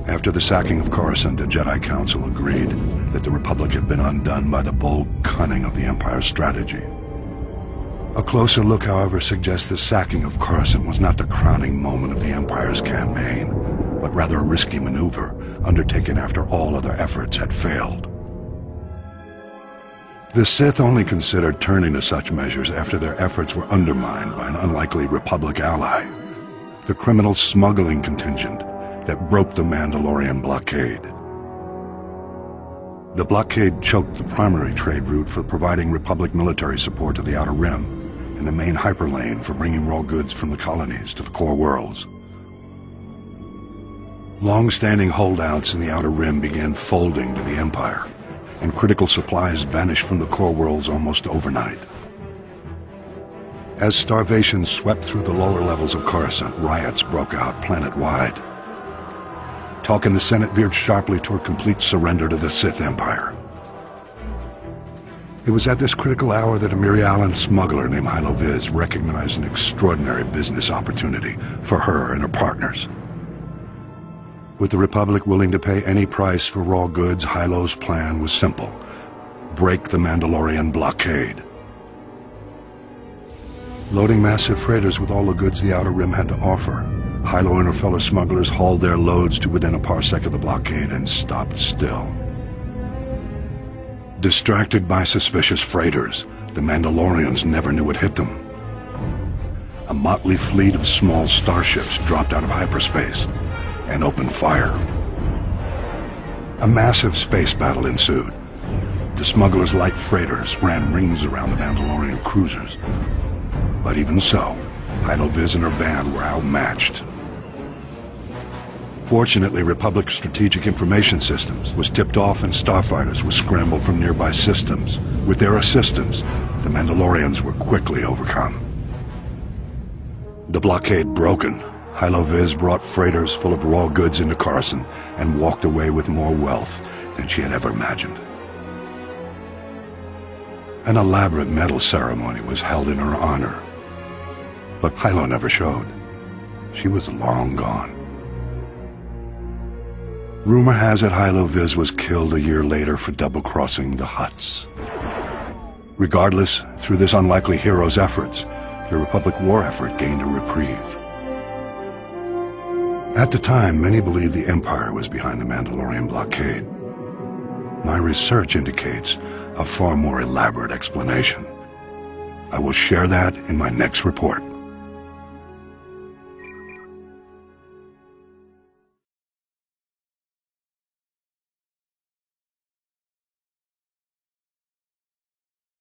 After the sacking of Coruscant, the Jedi Council agreed that the Republic had been undone by the bold cunning of the Empire's strategy. A closer look, however, suggests the sacking of Coruscant was not the crowning moment of the Empire's campaign, but rather a risky maneuver undertaken after all other efforts had failed. The Sith only considered turning to such measures after their efforts were undermined by an unlikely Republic ally, the criminal smuggling contingent that broke the Mandalorian blockade. The blockade choked the primary trade route for providing Republic military support to the Outer Rim, and the main hyperlane for bringing raw goods from the colonies to the core worlds. Long-standing holdouts in the Outer Rim began folding to the Empire, and critical supplies vanished from the core worlds almost overnight. As starvation swept through the lower levels of Coruscant, riots broke out planet-wide. Talk in the Senate veered sharply toward complete surrender to the Sith Empire. It was at this critical hour that a Mirialan smuggler named Hylo Visz recognized an extraordinary business opportunity for her and her partners. With the Republic willing to pay any price for raw goods, Hylo's plan was simple: break the Mandalorian blockade. Loading massive freighters with all the goods the Outer Rim had to offer, Hylo and her fellow smugglers hauled their loads to within a parsec of the blockade and stopped still. Distracted by suspicious freighters, the Mandalorians never knew what hit them. A motley fleet of small starships dropped out of hyperspace and opened fire. A massive space battle ensued. The smugglers' light freighters ran rings around the Mandalorian cruisers. But even so, Hylo Visz and her band were outmatched. Fortunately, Republic Strategic Information Systems was tipped off and starfighters were scrambled from nearby systems. With their assistance, the Mandalorians were quickly overcome. The blockade broken, Hylo Visz brought freighters full of raw goods into Coruscant and walked away with more wealth than she had ever imagined. An elaborate medal ceremony was held in her honor, but Hylo never showed. She was long gone. Rumor has it Hylo Visz was killed a year later for double-crossing the Hutts. Regardless, through this unlikely hero's efforts, the Republic war effort gained a reprieve. At the time, many believed the Empire was behind the Mandalorian blockade. My research indicates a far more elaborate explanation. I will share that in my next report.